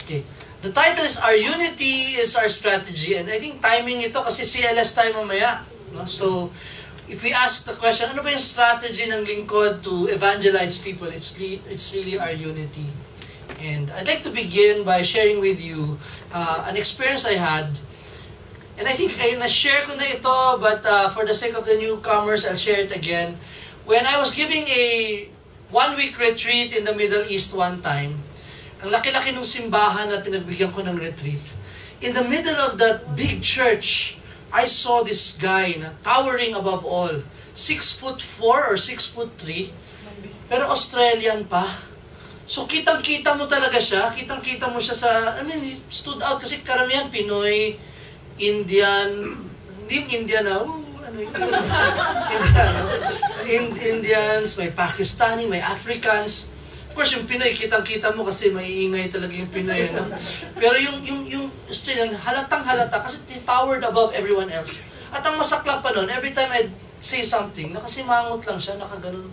Okay. The title is Our Unity is Our Strategy. And I think timing ito kasi CLS tayo mamaya. No? So, if we ask the question, ano ba yung strategy ng lingkod to evangelize people? It's really our unity. And I'd like to begin by sharing with you an experience I had. And I think na-share ko na ito, but for the sake of the newcomers, I'll share it again. When I was giving a one-week retreat in the Middle East one time, ang laki-laki ng simbahan na pinagbigyan ko ng retreat. In the middle of that big church, I saw this guy na towering above all. 6'4" or 6'3", pero Australian pa. So kitang-kita mo talaga siya, kitang-kita mo siya sa, he stood out kasi karamihan Pinoy, Indian, hindi yung Indian na, Indians, may Pakistani, may Africans. Of course, yung Pinoy, kitang-kita mo kasi maiingay talaga yung Pinoy. No? Pero yung Australian, halatang-halata kasi they towered above everyone else. At ang masaklap pa nun, every time I'd say something, nakasimangot lang siya, nakaganon.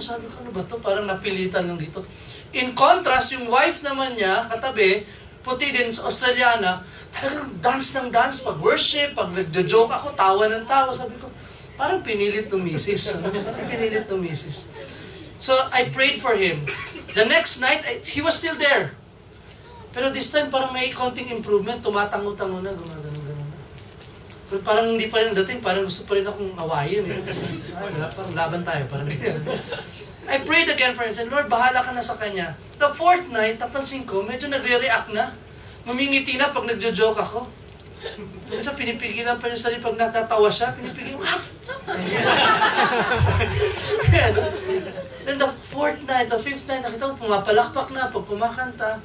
Sabi ko, ano ba to? Parang napilitan lang dito. In contrast, yung wife naman niya, katabi, puti din, Australiana, talagang dance ng dance, pag worship, pag nagjo-joke ako, tawa ng tawa. Sabi ko, parang pinilit ng misis. Parang pinilit ng misis. So, I prayed for him. The next night, he was still there. Pero this time, parang may konting improvement. Tumatango-tango na, gumagano-gano na. Pero parang hindi pa rin dating, parang gusto pa rin akong awayin. Parang laban tayo, parang ganyan. I prayed again for him. Said, Lord, bahala ka na sa kanya. The fourth night, napansin ko, medyo nagre-react na. Mamingiti na pag nagjo-joke ako. Minsan pinipigilan pa niya sarili pag natatawa siya, pinipigilan, Then the fourth night, the fifth night, nakita ko pumapalakpak na pag kumakanta.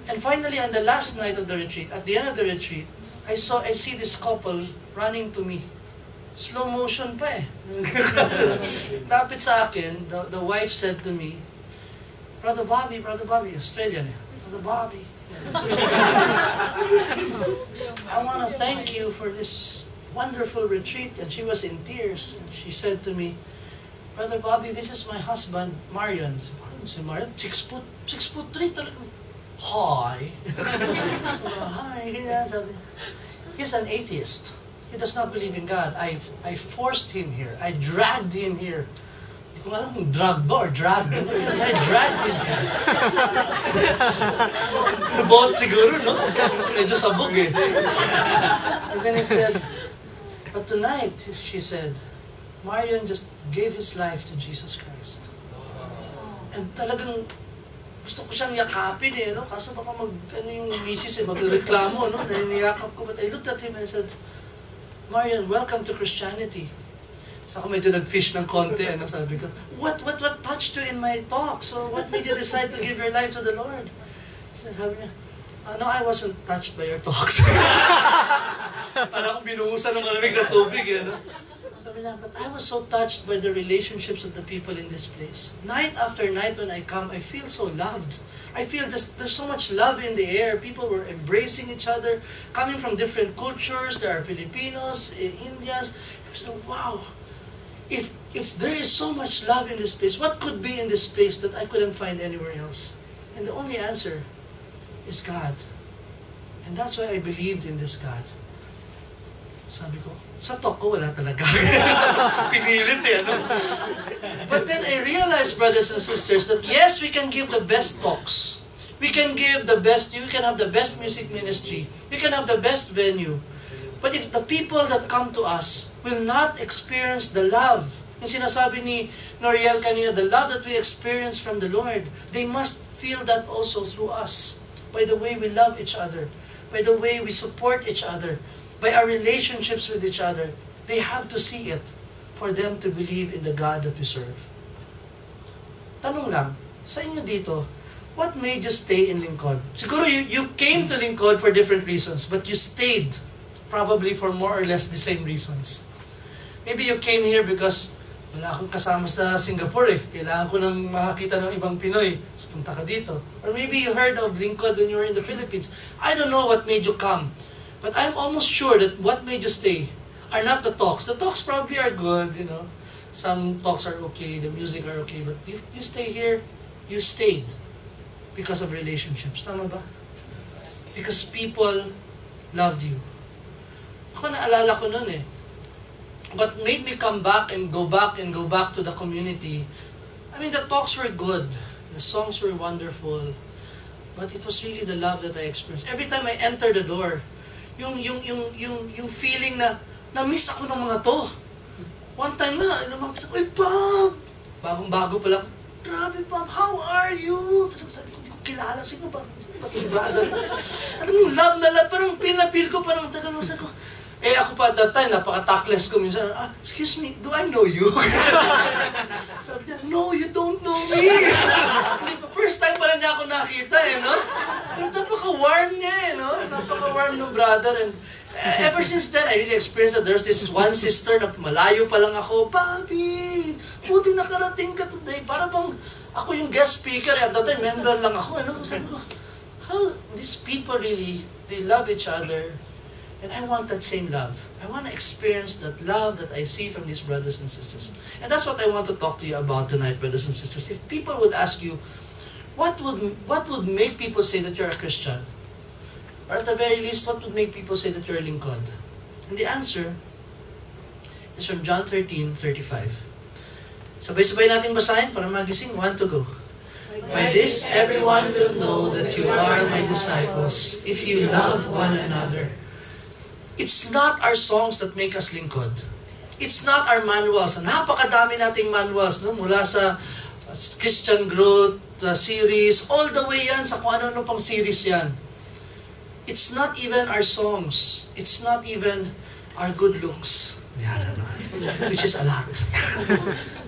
And finally, on the last night of the retreat, at the end of the retreat, I see this couple running to me. Slow motion pa eh. Lapit sa akin, the wife said to me, Brother Bobby, Australian eh. Brother Bobby, I want to thank you for this wonderful retreat. And she was in tears. And she said to me, Brother Bobby, this is my husband, Marion. Si Marion, 6'3" talaga. Hi. Hi. He's an atheist. He does not believe in God. I forced him here. I dragged him here. Hindi ko alam kung drug ba or dragged. I dragged him here. Bot siguro, no? Medyo sabog eh. And then he said, but tonight, she said, Marion just gave his life to Jesus Christ. And talagang gusto ko siyang yakapin eh, no? Kaso baka yung misis eh, magreklamo, no? Nainiyakap ko. But I looked at him and I said, Marion, welcome to Christianity. So ako medyo nag-fish ng konti, ano? Sabi ko, what touched you in my talk? So what made you decide to give your life to the Lord? Sabi niya, no, I wasn't touched by your talks. Parang akong binuhusan ng malamig na tubig, eh, no? Sabi niya, but I was so touched by the relationships of the people in this place. Night after night when I come, I feel so loved. I feel there's so much love in the air. People were embracing each other, coming from different cultures. There are Filipinos, Indians. So, wow. If there is so much love in this place, what could be in this place that I couldn't find anywhere else? And the only answer is God. And that's why I believed in this God. Sabi ko, sa talk ko wala talaga. Pinilit eh, ano? But then I realized, brothers and sisters, that yes, we can give the best talks. We can have the best music ministry. We can have the best venue. But if the people that come to us will not experience the love, yung sinasabi ni Noriel kanina, the love that we experience from the Lord, they must feel that also through us, by the way we love each other, by the way we support each other, by our relationships with each other. They have to see it for them to believe in the God that we serve. Tanong lang, sa inyo dito, what made you stay in Lingkod? Siguro you came to Lingkod for different reasons, but you stayed probably for more or less the same reasons. Maybe you came here because wala akong kasama sa Singapore eh. Kailangan ko nang makakita ng ibang Pinoy. So punta ka dito. Or maybe you heard of Lingkod when you were in the Philippines. I don't know what made you come. But I'm almost sure that what made you stay are not the talks. The talks probably are good, you know. Some talks are okay, the music are okay. But you stay here, you stayed because of relationships. Tama ba? Because people loved you. Ako naalala ko nun eh. What made me come back and go back to the community, I mean, the talks were good. The songs were wonderful. But it was really the love that I experienced. Every time I enter the door, yung feeling na na-miss ako ng mga to. One time na, lumapit ako, "Uy, Bob!" Bagong-bago pa lang, "Grabe, Bob, how are you?" Talagang sabi ko, "Hindi ko kilala. Sino ba? Talagang love na love. Parang feel na feel ko. Parang talagang sabi ko, ako pa at that time, napaka-tactless ko minsan. "Excuse me, do I know you?" Sabi niya, "No, you don't know me." First time pala niya ako nakita no? Pero napaka-warm niya no? Napaka-warm ng brother. And ever since then, I really experienced that there's this one sister na malayo pa lang ako, "Bobby, buti nakarating ka today." Para bang ako yung guest speaker. At that time, member lang ako. Sabi ko, how these people really, they love each other. And I want that same love. I want to experience that love that I see from these brothers and sisters. And that's what I want to talk to you about tonight, brothers and sisters. If people would ask you, what would make people say that you're a Christian? Or at the very least, what would make people say that you're a lingkod? And the answer is from John 13:35. Sabay-sabay nating basahin para magising. 1 to go. "By this, everyone will know that you are my disciples, if you love one another." It's not our songs that make us lingkod. It's not our manuals. Napakadami nating manuals, no? Mula sa Christian Growth series, all the way yan sa kung ano-ano pang series yan. It's not even our songs. It's not even our good looks. Which is a lot.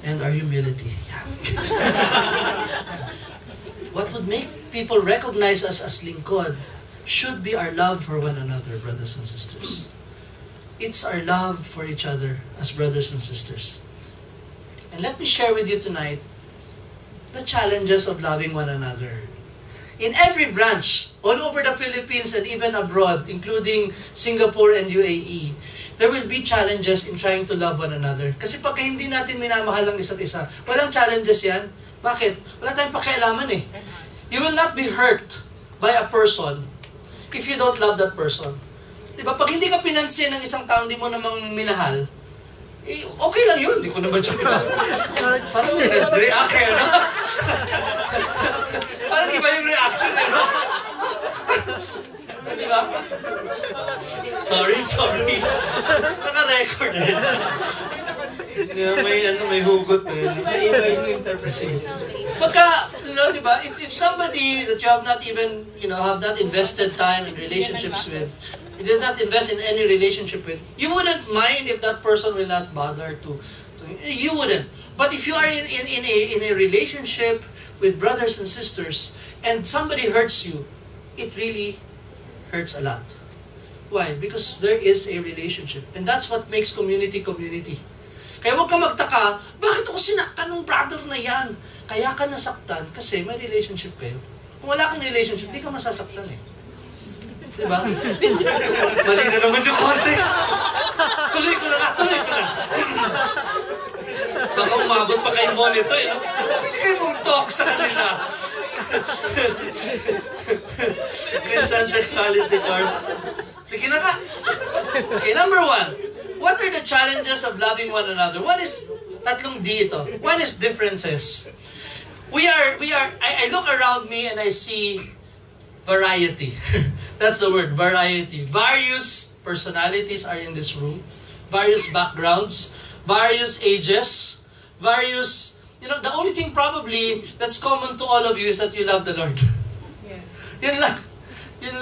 And our humility. What would make people recognize us as lingkod should be our love for one another, brothers and sisters. It's our love for each other as brothers and sisters. And let me share with you tonight the challenges of loving one another. In every branch, all over the Philippines and even abroad, including Singapore and UAE, there will be challenges in trying to love one another. Kasi pagka hindi natin minamahal ang isa't isa, walang challenges yan. Bakit? Wala tayong pakialaman eh. You will not be hurt by a person if you don't love that person. Diba? Pag hindi ka pinansin ng isang taong di mo namang minahal, okay lang yun. Hindi ko naman siya minahal. Parang react kayo, no? Parang iba yung reaction, no? Diba? Sorry. Naka-record. May hugot. Iba yung interpretation. Pagka, diba, if somebody that you have not even, have not invested time in relationships with, you did not invest in any relationship with, you wouldn't mind if that person will not bother to you wouldn't. But if you are in a relationship with brothers and sisters, and somebody hurts you, it really hurts a lot. Why? Because there is a relationship. And that's what makes community. Kaya huwag ka magtaka, bakit ako sinaktan ng brother na yan? Kaya ka nasaktan kasi may relationship kayo. Kung wala kang relationship, di ka masasaktan eh. Diba? Mali na naman yung context. Tuloy ko na. Baka umabot pa kay Monito eh. Binigay mong talk sa kanila. Christian sexuality course. Sige na ka. Okay, number 1. What are the challenges of loving one another? One is, tatlong D ito. One is differences. I look around me and I see variety. That's the word, variety. Various personalities are in this room. Various backgrounds. Various ages. Various, the only thing probably that's common to all of you is that you love the Lord. Yeah. Yun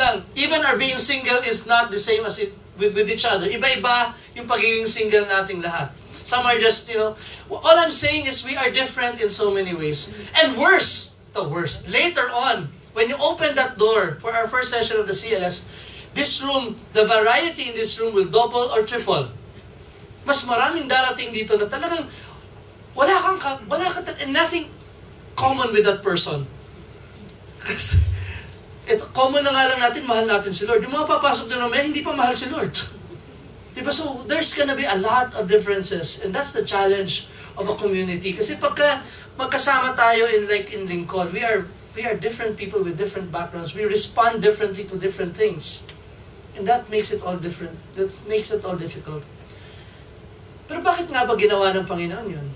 lang. Even our being single is not the same as with each other. Iba-iba yung pagiging single nating lahat. Some are just, all I'm saying is we are different in so many ways. And worse, later on, when you open that door for our first session of the CLS, this room, the variety in this room will double or triple. Mas maraming darating dito na talagang wala ka and nothing common with that person. Ito, common na nga lang natin, mahal natin si Lord. Yung mga papasok na naman, hindi pa mahal si Lord. Diba? So, there's gonna be a lot of differences. And that's the challenge of a community. Kasi pagka magkasama tayo in lingkod, we are We are different people with different backgrounds. We respond differently to different things. And that makes it all different. That makes it all difficult. Pero bakit nga ba ginawa ng Panginoon yun?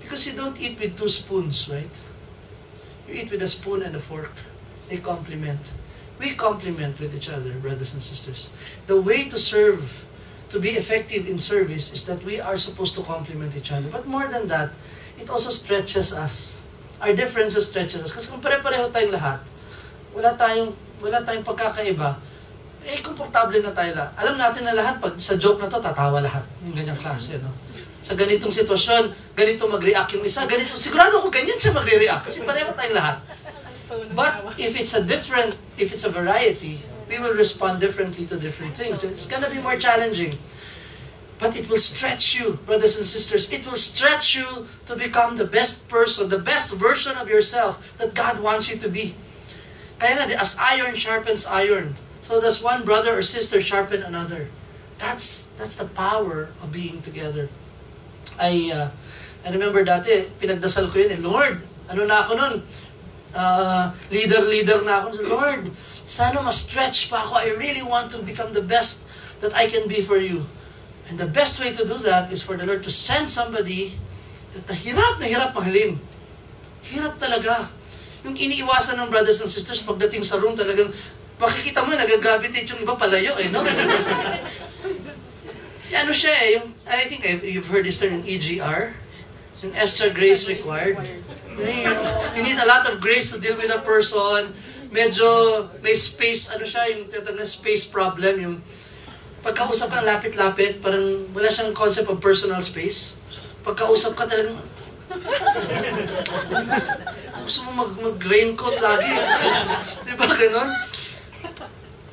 Because you don't eat with 2 spoons, right? You eat with a spoon and a fork. They complement. We complement with each other, brothers and sisters. The way to serve, to be effective in service, is that we are supposed to complement each other. But more than that, it also stretches us. Our differences stretches us. Kasi kung pare-pareho tayong lahat, wala tayong pagkakaiba, komportable na tayo lahat. Alam natin na lahat, pag sa joke na to, tatawa lahat. Yung ganyang klase, no? Sa ganitong sitwasyon, ganito mag-react yung isa, ganito, sigurado ko ganyan siya magre-react. Kasi pareho tayong lahat. But if it's a variety, we will respond differently to different things. It's gonna be more challenging. But it will stretch you, brothers and sisters. It will stretch you to become the best person, the best version of yourself that God wants you to be. Kaya nga, as iron sharpens iron, so does one brother or sister sharpen another. That's the power of being together. I remember dati, pinagdasal ko yun, Lord, ano na ako nun? Leader na ako. Lord, sana ma-stretch pa ako. I really want to become the best that I can be for you. And the best way to do that is for the Lord to send somebody that na hirap mahalin. Hirap talaga. Yung iniiwasan ng brothers and sisters pagdating sa room talagang makikita mo nag-gravitate yung iba palayo no? Ano siya yung, I think you've heard this term, yung EGR, yung extra grace required. You need a lot of grace to deal with a person. Medyo may space, ano siya, yung tinatawag na space problem, yung pagkausap ka lapit-lapit, parang wala siyang concept of personal space. Pagkausap ka talagang gusto mo mag-raincoat lagi. Di ba ganon?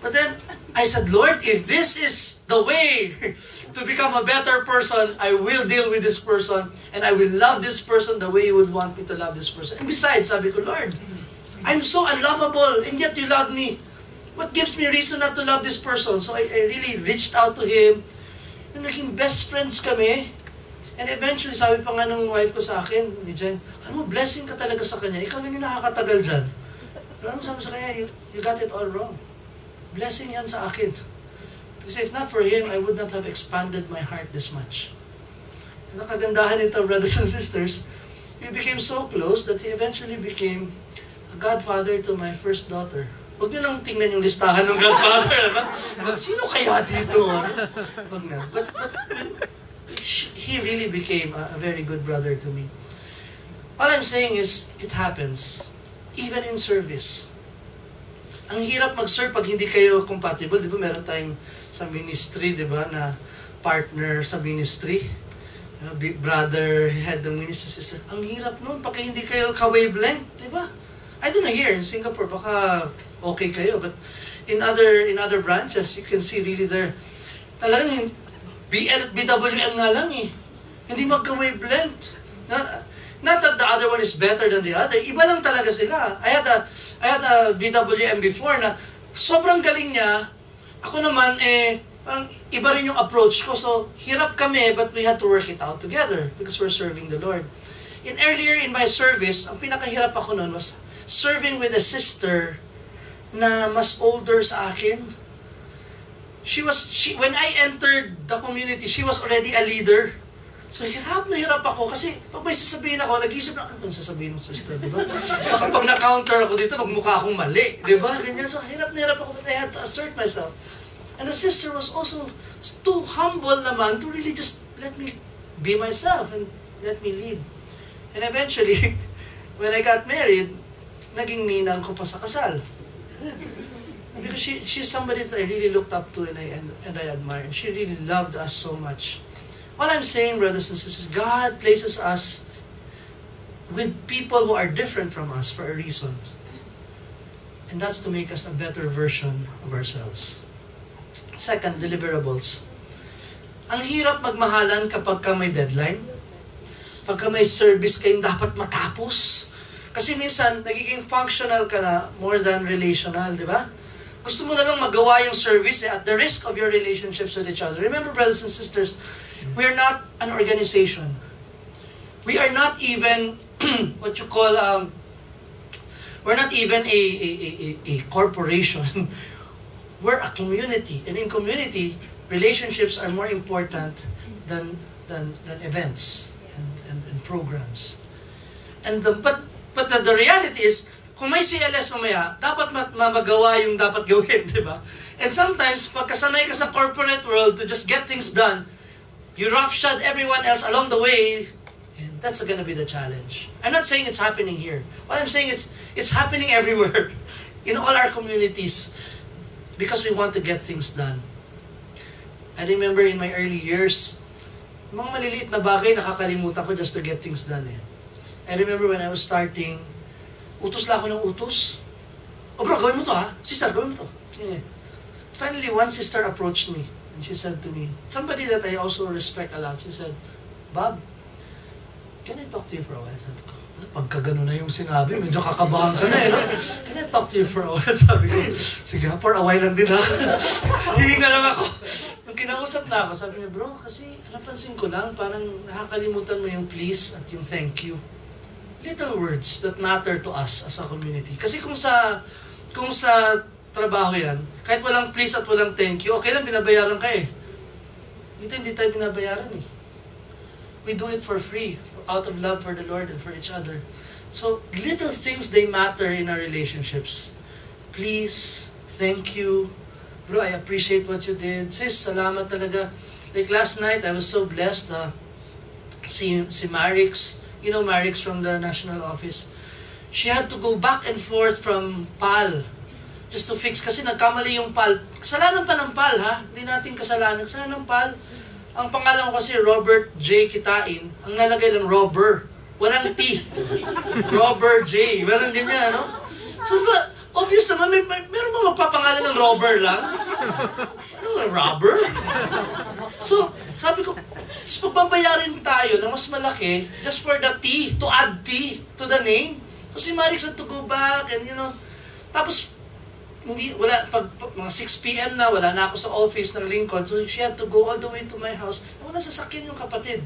But then, I said, Lord, if this is the way to become a better person, I will deal with this person and I will love this person the way you would want me to love this person. And besides, sabi ko, Lord, I'm so unlovable and yet you love me. What gives me reason not to love this person? So I really reached out to him. And naging best friends kami. And eventually, sabi pa nga ng wife ko sa akin, ni Jen, ano mo, blessing ka talaga sa kanya. Ikaw lang yung nakakatagal dyan. Pero ano sabi sa kanya, you got it all wrong. Blessing yan sa akin. Because if not for him, I would not have expanded my heart this much. And ang kagandahan nito, brothers and sisters, we became so close that he eventually became a godfather to my first daughter. Huwag niyo lang tingnan yung listahan ng godfather. Sino kaya dito? Huwag na. But he really became a very good brother to me. All I'm saying is, it happens. Even in service. Ang hirap mag-serve pag hindi kayo compatible. Di ba meron tayong sa ministry, di ba, na partner sa ministry. Big brother, head ng ministry, sister. Ang hirap nun pag hindi kayo ka-wavelength, di ba? I don't know here in Singapore, baka okay kayo, but in other branches, you can see really there. Talagang BL at BWM nga lang eh. Hindi magka-wavelength. Not that the other one is better than the other. Iba lang talaga sila. I had a BWM before na sobrang galing niya. Ako naman, parang iba rin yung approach ko. So, hirap kami, but we had to work it out together because we're serving the Lord. Earlier in my service, ang pinakahirap ako noon was serving with a sister na mas older sa akin. When I entered the community, she was already a leader. So, hirap na hirap ako kasi pag may sasabihin ako, nag-isip na, ano sasabihin mo, sister, di ba? Baka pag na-counter ako dito, magmukha akong mali, di ba? Ganyan. So, hirap na hirap ako, but I had to assert myself. And the sister was also too humble naman to really just let me be myself and let me lead. And eventually, when I got married, naging ninang ko pa sa kasal. Because she's somebody that I really looked up to and I admire. She really loved us so much. What I'm saying, brothers and sisters, God places us with people who are different from us for a reason. And that's to make us a better version of ourselves. Second, deliverables. Ang hirap magmahalan kapag ka may deadline. Pagka may service kayong dapat matapos. Kasi minsan, nagiging functional ka na more than relational, di ba? Gusto mo na lang magawa yung service at the risk of your relationships with each other. Remember, brothers and sisters, we are not an organization. We are not even what you call, We're not even a corporation. We're a community. And in community, relationships are more important than events and programs. And but the reality is, kung may CLS mamaya, dapat magawa yung dapat gawin, di ba? And sometimes, pagkasanay ka sa corporate world to just get things done, you roughshod everyone else along the way, and that's gonna be the challenge. I'm not saying it's happening here. What I'm saying is, it's happening everywhere, in all our communities, because we want to get things done. I remember in my early years, mga maliliit na bagay nakakalimutan ko just to get things done. I remember when I was starting, utos lang ako ng utos. Oh bro, gawin mo to ha? Sister, gawin mo to. Finally, one sister approached me and she said to me, somebody that I also respect a lot, she said, Bob, can I talk to you for a while? Sabi ko, pagka gano'n na yung sinabi, medyo kakabahan ka na eh. No? Can I talk to you for a while? Sabi ko, sige, for a while lang din ha. Hihinga lang ako. Nung kinausap na ako, sabi niya, bro, kasi napansin ko lang, parang nakakalimutan mo yung please at yung thank you. Little words that matter to us as a community. Kasi kung sa trabaho yan, kahit walang please at walang thank you, okay lang, binabayaran ka eh. Dito hindi tayo binabayaran eh. We do it for free, out of love for the Lord and for each other. So, little things, they matter in our relationships. Please, thank you. Bro, I appreciate what you did. Sis, salamat talaga. Like last night, I was so blessed. Si Marix, you know Marix from the national office, she had to go back and forth from PAL just to fix, kasi nagkamali yung PAL. Kasalanan pa ng PAL, ha? Hindi natin kasalanan. Kasalanan ng PAL. Ang pangalan ko kasi Robert J. Kitain. Ang nalagay lang Robert. Walang T. Robert J. Meron din yan, ano? So, obvious naman, meron ba magpapangalan ng Robert lang? Ano, Robert? So, sabi ko, pagbabayarin tayo na mas malaki just for the T, to add T to the name. So, si Marix had to go back and, tapos, pag mga 6 p.m. na, wala na ako sa office ng Lincoln, so she had to go all the way to my house. Wala sasakyan yung kapatid.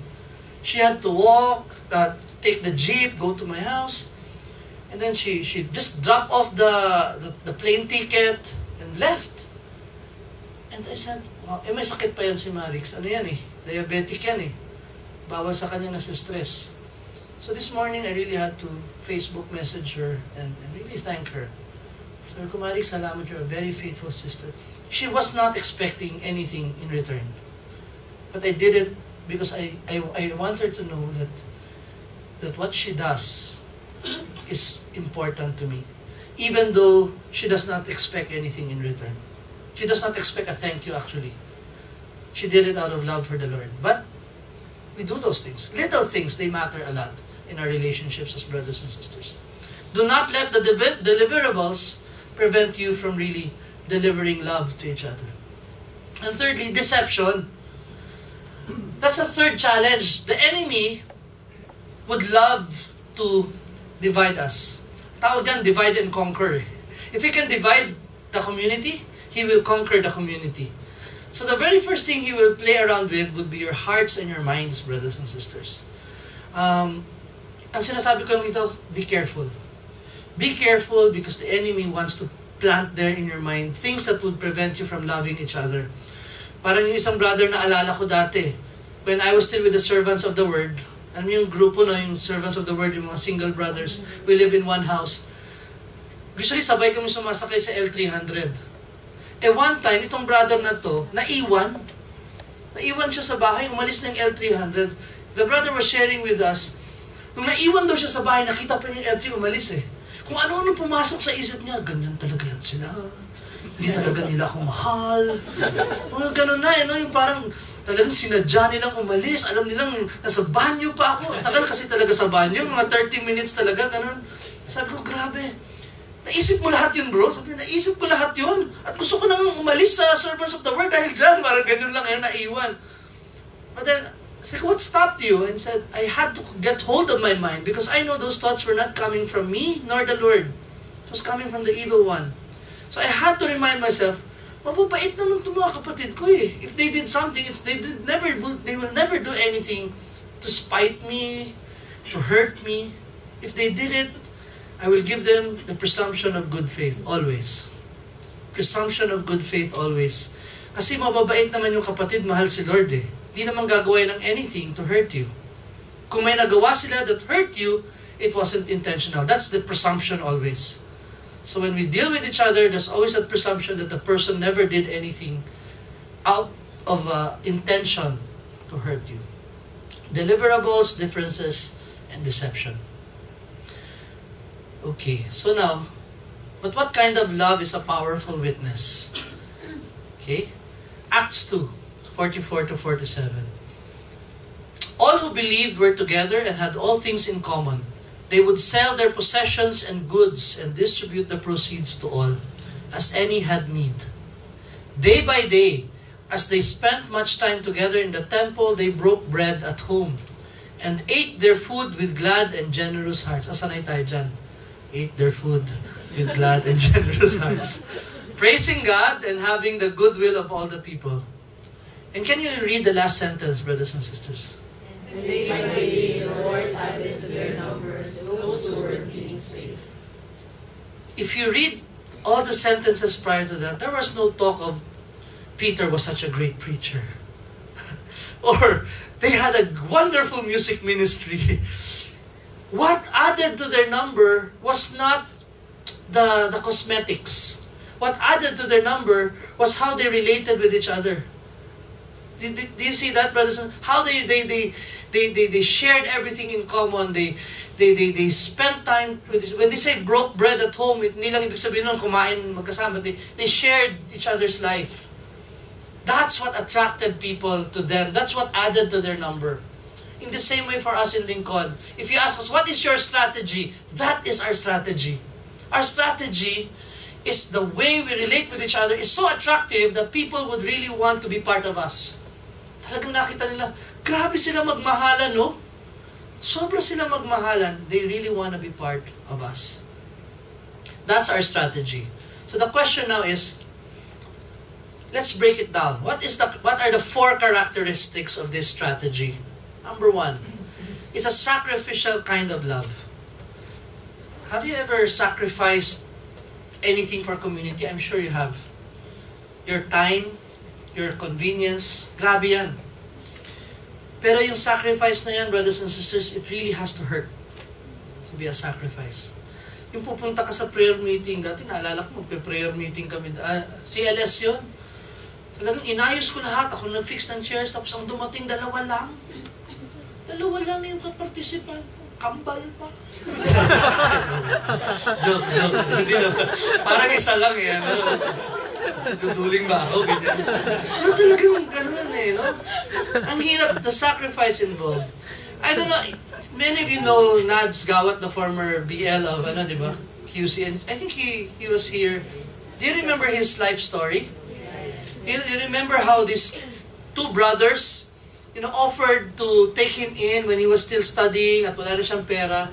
She had to walk, take the jeep, go to my house, and then she just dropped off the plane ticket and left. And I said, wow, may sakit pa yan si Marix. Ano yan eh? Diabetic yan eh. Bawal sa kanya na sa stress. So this morning, I really had to Facebook message her and really thank her. Sabi ko, Marix, salamat, you're a very faithful sister. She was not expecting anything in return. But I did it because I want her to know that what she does is important to me. Even though she does not expect anything in return. She does not expect a thank you, actually. She did it out of love for the Lord. But we do those things. Little things, they matter a lot in our relationships as brothers and sisters. Do not let the deliverables prevent you from really delivering love to each other. And thirdly, deception. That's a third challenge. The enemy would love to divide us. Tawag yan, divide and conquer. If he can divide the community, he will conquer the community. So the very first thing he will play around with would be your hearts and your minds, brothers and sisters. Ang sinasabi ko lang dito, be careful. Be careful because the enemy wants to plant there in your mind things that would prevent you from loving each other. Parang yung isang brother na alala ko dati, when I was still with the servants of the word, alam yung grupo no, yung servants of the word, yung mga single brothers, we live in one house. Usually sabay kami sumasakay sa L300. One time, itong brother na to, naiwan siya sa bahay, umalis ng L300. The brother was sharing with us, nung naiwan daw siya sa bahay, nakita pa niya yung L3 umalis eh. Kung ano-ano pumasok sa isip niya, ganyan talaga yan sila. Hindi talaga nila ako mahal. Mga ganun na, yung parang talagang sinadya nilang umalis. Alam nilang nasa banyo pa ako. Tagal kasi talaga sa banyo, mga 30 minutes talaga, ganun. Sabi ko, grabe. Naisip mo lahat yun, bro? Sabi ko, naisip ko lahat yun. At gusto ko nang umalis sa servants of the word dahil dyan. Parang ganun lang, naiwan. But then, sabi ko, what stopped you? And said, I had to get hold of my mind because I know those thoughts were not coming from me nor the Lord. It was coming from the evil one. So I had to remind myself, mababait naman itong mga kapatid ko eh. If they did something, they will never do anything to spite me, to hurt me. If they did it, I will give them the presumption of good faith, always. Presumption of good faith, always. Kasi mababait naman yung kapatid, mahal si Lord eh. Di naman gagawa ng anything to hurt you. Kung may nagawa sila that hurt you, it wasn't intentional. That's the presumption always. So when we deal with each other, there's always that presumption that the person never did anything out of intention to hurt you. Deliverables, differences, and deception. Okay, so now, but what kind of love is a powerful witness? Okay, Acts 2, 44 to 47. All who believed were together and had all things in common. They would sell their possessions and goods and distribute the proceeds to all, as any had need. Day by day, as they spent much time together in the temple, they broke bread at home and ate their food with glad and generous hearts. Asanay tayo dyan? Ate their food with glad and generous hearts, praising God and having the goodwill of all the people. And can you read the last sentence, brothers and sisters? And day by day, the Lord added to their numbers those who were being saved. If you read all the sentences prior to that, there was no talk of Peter was such a great preacher. Or they had a wonderful music ministry. What added to their number was not the cosmetics. What added to their number was how they related with each other. Do you see that, brothers? How they shared everything in common. They spent time with when they say broke bread at home, hindi lang ibig sabihin nun kumain magkasama. They shared each other's life. That's what attracted people to them. That's what added to their number. In the same way for us in Lincoln, if you ask us, what is your strategy? That is our strategy. Our strategy is the way we relate with each other is so attractive that people would really want to be part of us. Talagang nakita nila, grabe sila magmahalan, no? Sobra sila magmahalan. They really want to be part of us. That's our strategy. So the question now is, let's break it down. What are the 4 characteristics of this strategy? Number 1, it's a sacrificial kind of love. Have you ever sacrificed anything for community? I'm sure you have. Your time, your convenience, grabe yan. Pero yung sacrifice na yan, brothers and sisters, it really has to hurt to be a sacrifice. Yung pupunta ka sa prayer meeting, dati naalala ko, magpe-prayer meeting kami. CLS yun. Talagang inayos ko lahat. Ako nag-fix ng chairs, tapos ang dumating, 2 lang. 2 lang yung kapartisipan. Kambal pa. joke. Hindi naman. Parang isa lang eh. Duduling ba ako? Ganyan. Pero talagang ganun eh, no? Ang hirap, the sacrifice involved. I don't know, many of you know Nads Gawat, the former BL of, di ba? QC. And I think he was here. Do you remember his life story? You remember how these 2 brothers, offered to take him in when he was still studying at wala na siyang pera,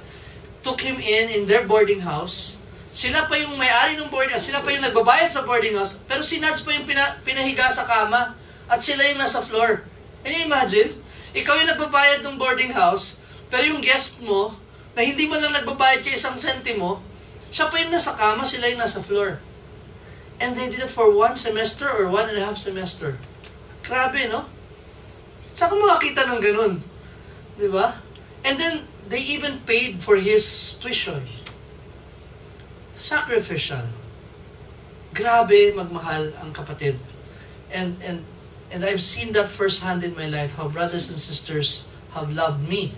took him in their boarding house. Sila pa yung may-ari ng boarding house, sila pa yung nagbabayad sa boarding house, pero si Nads pa yung pinahiga sa kama at sila yung nasa floor. Can you imagine? Ikaw yung nagbabayad ng boarding house, pero yung guest mo, na hindi mo lang nagbabayad kay 1 sentimo, siya pa yung nasa kama, sila yung nasa floor. And they did it for 1 semester or 1.5 semester. Grabe, no? Saan ka makakita ng ganun? Di ba? And then, they even paid for his tuition. Sacrificial. Grabe magmahal ang kapatid. And I've seen that firsthand in my life, how brothers and sisters have loved me.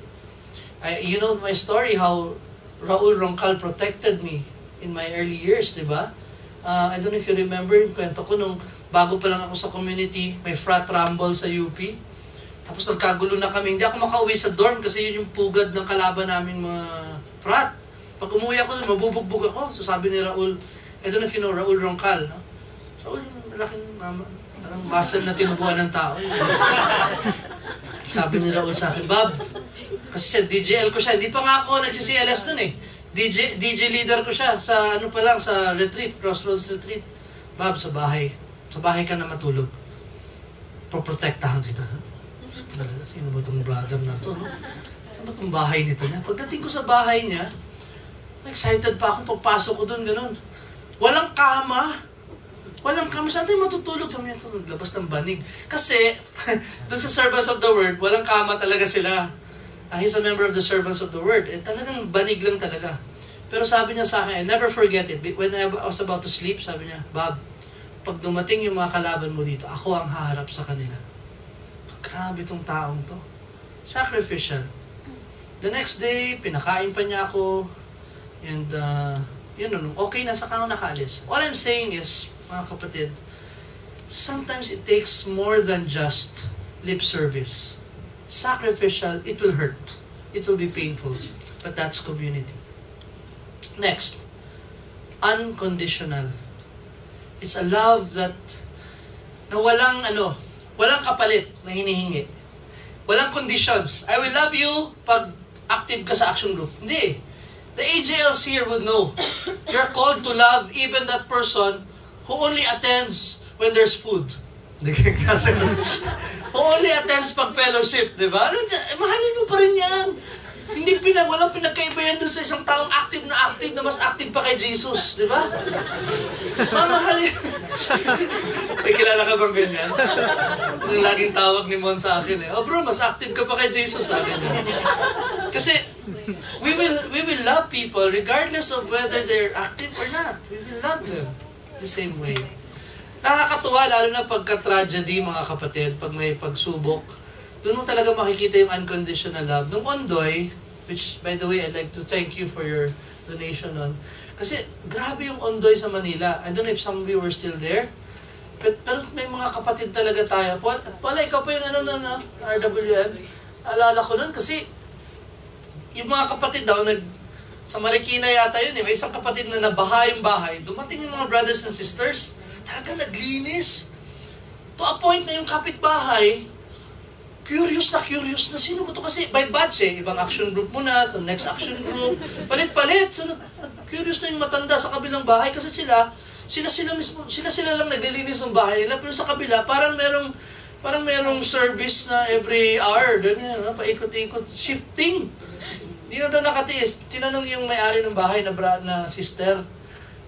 You know my story, how Raul Roncal protected me in my early years, di ba? I don't know if you remember yung kwento ko nung bago pa lang ako sa community, may frat rumble sa UP. Tapos nagkagulo na kami. Hindi ako makauwi sa dorm kasi yun yung pugad ng kalaban namin mga frat. Pag umuwi ako doon, mabubugbog ako. So sabi ni Raul, I don't know if you know Raul Roncal, no? Raul, malaking mama. Parang muscle na tinubuan ng tao. Sabi ni Raul sa akin, Bob, kasi siya, DJL ko siya. Hindi pa nga ako nagsi-CLS doon eh. DJ leader ko siya sa ano pa lang, sa retreat, Crossroads retreat. Bob, sa bahay ka na matulog. Poprotektahan kita. Sino ba itong brother na to? No? Saan ba itong bahay nito niya? Pagdating ko sa bahay niya, Excited pa akong pagpasok ko doon, ganun. Walang kama. Walang kama. Saan tayo matutulog? Sabi niya, naglabas ng banig. Kasi, doon sa Servants of the Word, walang kama talaga sila. He's a member of the Servants of the Word. Talagang banig lang talaga. Pero sabi niya sa akin, I never forget it. When I was about to sleep, sabi niya, Bob, pag dumating yung mga kalaban mo dito, ako ang haharap sa kanila. Grabe itong taong to. Sacrificial. The next day, pinakain pa niya ako. And, okay na, saka ako nakaalis. All I'm saying is, mga kapatid, sometimes it takes more than just lip service. Sacrificial, it will hurt. It will be painful. But that's community. Next, unconditional. It's a love that na walang kapalit na hinihingi. Walang conditions. I will love you pag active ka sa action group. Hindi. The AJLs here would know. You're called to love even that person who only attends when there's food. Who only attends pag fellowship, di ba? Mahalin mo pa rin yan. Walang pinagkaiba yan dun sa isang taong active na mas active pa kay Jesus, di ba? Mamahalin. May kilala ka bang ganyan? Yung laging tawag ni Mon sa akin eh, bro, mas active ka pa kay Jesus sa akin. Kasi, we will love people regardless of whether they're active or not. We will love them the same way. Nakakatuwa, lalo na pagka-tragedy, mga kapatid, pag may pagsubok, doon mo talaga makikita yung unconditional love. Nung Ondoy, which, by the way, I'd like to thank you for your donation on. Kasi, grabe yung Ondoy sa Manila. I don't know if some of you were still there. Pero may mga kapatid talaga tayo. Paula, ikaw pa yung RWM. Alala ko nun kasi, yung mga kapatid daw, sa Marikina yata yun eh, may isang kapatid na nabaha yung bahay, dumating yung mga brothers and sisters, talaga naglinis. To a point na yung kapitbahay, curious na sino mo to? Kasi by batch eh, ibang action group muna, to next action group, palit-palit. So, curious na yung matanda sa kabilang bahay kasi sila lang naglilinis ng bahay nila, pero sa kabila, parang merong service na every hour, ganyan, paikot-ikot, shifting. Hindi na daw nakatiis. Tinanong yung may-ari ng bahay na sister,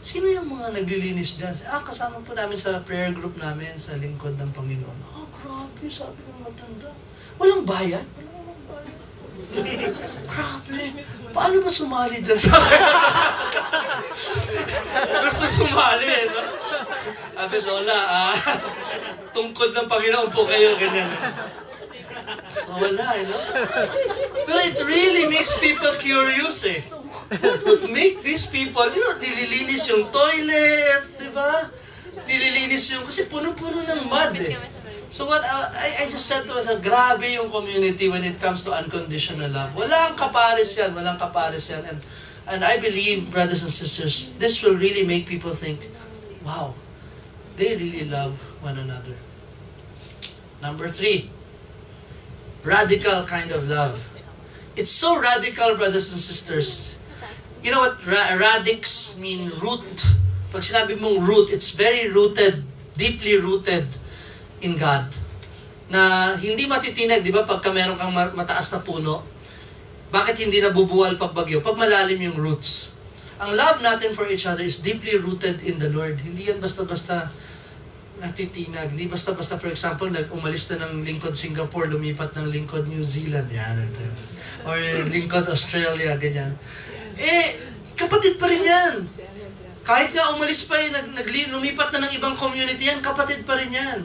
sino yung mga naglilinis dyan? Kasama po namin sa prayer group namin sa lingkod ng Panginoon. Grabe, sabi ng matanda. Walang bayad? Walang bayad. Grabe. Paano ba sumali dyan sa gusto sumali, no? Sabi, Lola, tungkod ng Panginoon po kayo, ganyan. Wala, no? Pero it really makes people curious, eh. What would make these people, nililinis yung toilet, di ba? Nililinis yung, kasi puno-puno ng mud, eh. So what, I just said to myself, grabe yung community when it comes to unconditional love. Walang kapares yan. And I believe, brothers and sisters, this will really make people think, wow, they really love one another. Number 3, radical kind of love. It's so radical, brothers and sisters. You know what radix mean? Root. Pag sinabi mong root, it's very rooted, deeply rooted in God. Na hindi matitinag, di ba? Pagka meron kang mataas na puno, bakit hindi nabubuwal pag bagyo? Pag malalim yung roots. Ang love natin for each other is deeply rooted in the Lord. Hindi yan basta-basta natitinag. Hindi basta-basta, for example, umalis na ng lingkod Singapore, lumipat ng lingkod New Zealand. Yan. Or lingkod Australia, ganyan. Kapatid pa rin yan. Kahit nga umalis pa lumipat na ng ibang community yan, kapatid pa rin yan.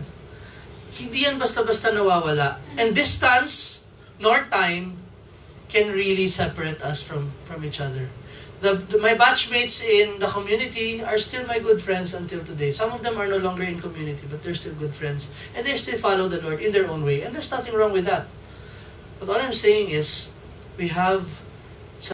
Hindi yan basta-basta nawawala. And distance, nor time, can really separate us from each other. My batchmates in the community are still my good friends until today. Some of them are no longer in community, but they're still good friends. And they still follow the Lord in their own way. And there's nothing wrong with that. But all I'm saying is, we have